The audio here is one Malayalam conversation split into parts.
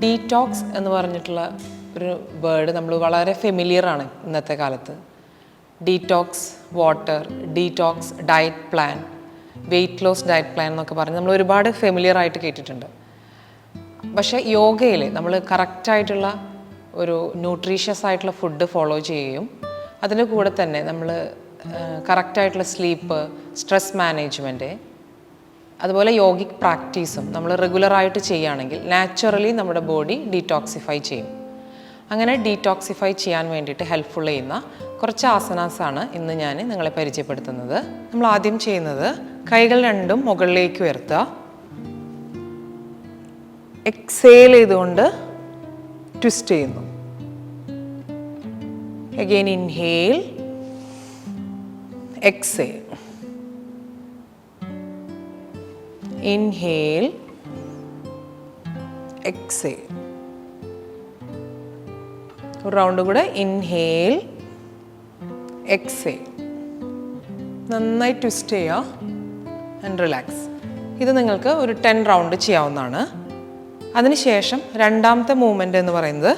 ഡീറ്റോക്സ് എന്ന് പറഞ്ഞിട്ടുള്ള ഒരു വേർഡ് നമ്മൾ വളരെ ഫെമിലിയറാണ് ഇന്നത്തെ കാലത്ത്. Detox water, detox diet plan, weight loss diet plan എന്നൊക്കെ പറഞ്ഞ് നമ്മൾ ഒരുപാട് ഫെമിലിയറായിട്ട് കേട്ടിട്ടുണ്ട്. പക്ഷേ യോഗയിൽ നമ്മൾ കറക്റ്റായിട്ടുള്ള ഒരു ന്യൂട്രീഷ്യസ് ആയിട്ടുള്ള ഫുഡ് ഫോളോ ചെയ്യുകയും അതിൻ്റെ കൂടെ തന്നെ നമ്മൾ കറക്റ്റായിട്ടുള്ള സ്ലീപ്പ്, സ്ട്രെസ് മാനേജ്മെൻറ്റ്, അതുപോലെ യോഗിക് പ്രാക്ടീസും നമ്മൾ റെഗുലറായിട്ട് ചെയ്യുകയാണെങ്കിൽ നാച്ചുറലി നമ്മുടെ ബോഡി ഡീറ്റോക്സിഫൈ ചെയ്യും. അങ്ങനെ ഡീറ്റോക്സിഫൈ ചെയ്യാൻ വേണ്ടിയിട്ട് ഹെൽപ്ഫുൾ ചെയ്യുന്ന കുറച്ച് ആസനാസാണ് ഇന്ന് ഞാൻ നിങ്ങളെ പരിചയപ്പെടുത്തുന്നത്. നമ്മൾ ആദ്യം ചെയ്യുന്നത് കൈകൾ രണ്ടും മുകളിലേക്ക് ഉയർത്തുക. എക്സേൽ ചെയ്തുകൊണ്ട് ട്വിസ്റ്റ് ചെയ്യുന്നു. Again inhale, exhale, inhale, exhale. ഒരു റൗണ്ട് കൂടെ ഇൻഹേൽ, എക്സേൽ. നന്നായി ട്വിസ്റ്റ് ചെയ്യുക ആൻഡ് റിലാക്സ്. ഇത് നിങ്ങൾക്ക് ഒരു 10 റൗണ്ട് ചെയ്യാവുന്നതാണ്. അതിനുശേഷം രണ്ടാമത്തെ മൂവ്മെൻ്റ് എന്ന് പറയുന്നത്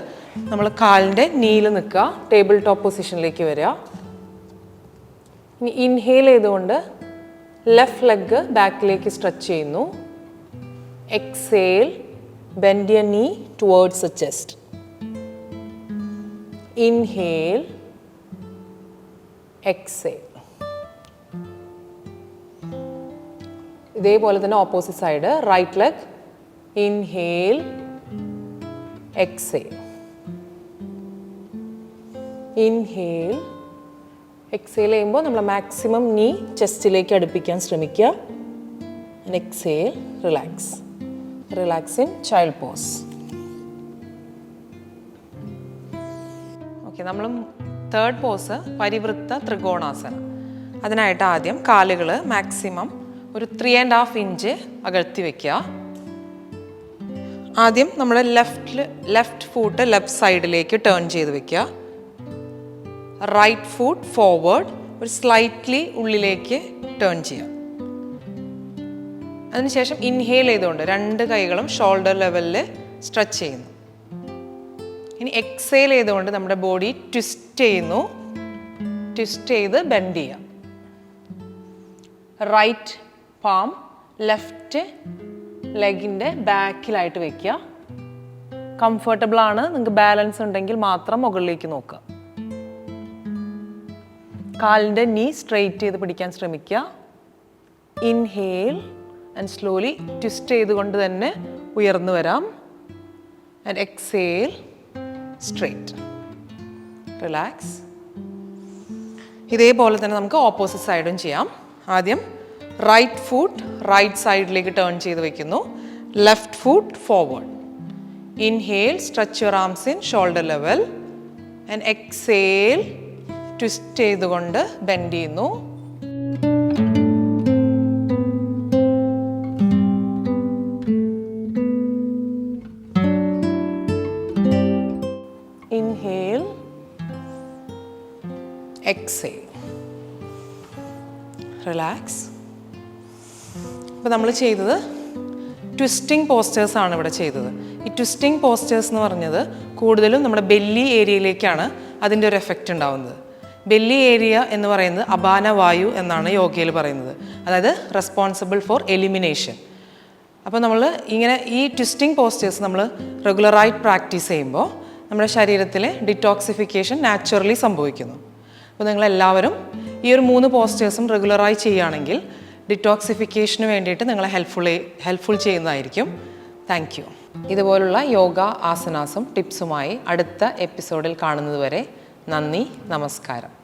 നമ്മൾ കാലിൻ്റെ നീയിൽ നിൽക്കുക, ടേബിൾ ടോപ്പ് പൊസിഷനിലേക്ക് വരിക. ഇനി ഇൻഹേൽ ചെയ്തുകൊണ്ട് ലെഫ്റ്റ് ലെഗ് ബാക്കിലേക്ക് സ്ട്രെച്ച് ചെയ്യുന്നു. Exhale, bend your knee towards the chest. Inhale, exhale. ഇതേപോലെ തന്നെ opposite side, right leg, inhale, exhale, inhale, exhale ചെയ്യുമ്പോൾ നമ്മൾ മാക്സിമം നീ ചെസ്റ്റിലേക്ക് അടുപ്പിക്കാൻ ശ്രമിക്കുക. Exhale, relax, relax in child pose. Okay, നമ്മൾ തേർഡ് പോസ് പരിവൃത്ത ത്രികോണാസനം. അതിനായിട്ട് ആദ്യം കാലുകൾ മാക്സിമം ഒരു 3.5 ഇഞ്ച് അകഴ്ത്തി വയ്ക്കുക. ആദ്യം നമ്മൾ ലെഫ്റ്റ് ഫൂട്ട് ലെഫ്റ്റ് സൈഡിലേക്ക് ടേൺ ചെയ്ത് വെക്കുക. റൈറ്റ് ഫുട്ട് ഫോർവേഡ്, ഒരു സ്ലൈറ്റ്ലി ഉള്ളിലേക്ക് ടേൺ ചെയ്യുക. അതിനുശേഷം ഇൻഹേൽ ചെയ്തുകൊണ്ട് 2 കൈകളും ഷോൾഡർ ലെവലിൽ സ്ട്രെച്ച് ചെയ്യുന്നു. ഇനി എക്സേൽ ചെയ്തുകൊണ്ട് നമ്മുടെ ബോഡി ട്വിസ്റ്റ് ചെയ്യുന്നു. ട്വിസ്റ്റ് ചെയ്ത് ബെൻഡ് ചെയ്യുക. റൈറ്റ് പാം ലെഫ്റ്റ് ലെഗിൻ്റെ ബാക്കിലായിട്ട് വയ്ക്കുക. കംഫർട്ടബിൾ ആണ്, നിങ്ങൾക്ക് ബാലൻസ് ഉണ്ടെങ്കിൽ മാത്രം മുകളിലേക്ക് നോക്കുക. കാലിൻ്റെ നീ സ്ട്രെയിറ്റ് ചെയ്ത് പിടിക്കാൻ ശ്രമിക്കുക. ഇൻഹേൽ ആൻഡ് സ്ലോലി ട്വിസ്റ്റ് ചെയ്തുകൊണ്ട് തന്നെ ഉയർന്നു വരാം. And exhale, straight, relax. ഇതേപോലെ തന്നെ നമുക്ക് ഓപ്പോസിറ്റ് സൈഡും ചെയ്യാം. ആദ്യം റൈറ്റ് ഫുട്ട് റൈറ്റ് സൈഡിലേക്ക് ടേൺ ചെയ്ത് വയ്ക്കുന്നു. Left foot forward. Inhale, stretch your arms in shoulder level. And exhale, twist ചെയ്തുകൊണ്ട് ബെൻഡ് ചെയ്യുന്നു. Inhale, exhale, relax. അപ്പോൾ നമ്മൾ ചെയ്തത് ട്വിസ്റ്റിംഗ് പോസ്റ്റേഴ്സ് ആണ് ഇവിടെ ചെയ്തത്. ഈ ട്വിസ്റ്റിംഗ് പോസ്റ്റേഴ്സ് എന്ന് പറഞ്ഞത് കൂടുതലും നമ്മുടെ ബെല്ലി ഏരിയയിലേക്കാണ് അതിൻ്റെ ഒരു എഫക്റ്റ് ഉണ്ടാവുന്നത്. ബെല്ലി ഏരിയ എന്ന് പറയുന്നത് അപാന വായു എന്നാണ് യോഗയിൽ പറയുന്നത്, അതായത് റെസ്പോൺസിബിൾ ഫോർ എലിമിനേഷൻ. അപ്പോൾ നമ്മൾ ഇങ്ങനെ ഈ ട്വിസ്റ്റിംഗ് പോസ്റ്റേഴ്സ് നമ്മൾ റെഗുലറായി പ്രാക്ടീസ് ചെയ്യുമ്പോൾ നമ്മുടെ ശരീരത്തിലെ ഡിറ്റോക്സിഫിക്കേഷൻ നാച്ചുറലി സംഭവിക്കുന്നു. അപ്പോൾ നിങ്ങളെല്ലാവരും ഈ ഒരു 3 പോസ്റ്റേഴ്സും റെഗുലറായി ചെയ്യുകയാണെങ്കിൽ ഡിറ്റോക്സിഫിക്കേഷന് വേണ്ടിയിട്ട് നിങ്ങളെ ഹെൽപ്ഫുൾ ചെയ്യുന്നതായിരിക്കും. Thank you. ഇതുപോലുള്ള യോഗ ആസനാസും ടിപ്സുമായി അടുത്ത എപ്പിസോഡിൽ കാണുന്നത് വരെ നന്ദി, നമസ്കാരം.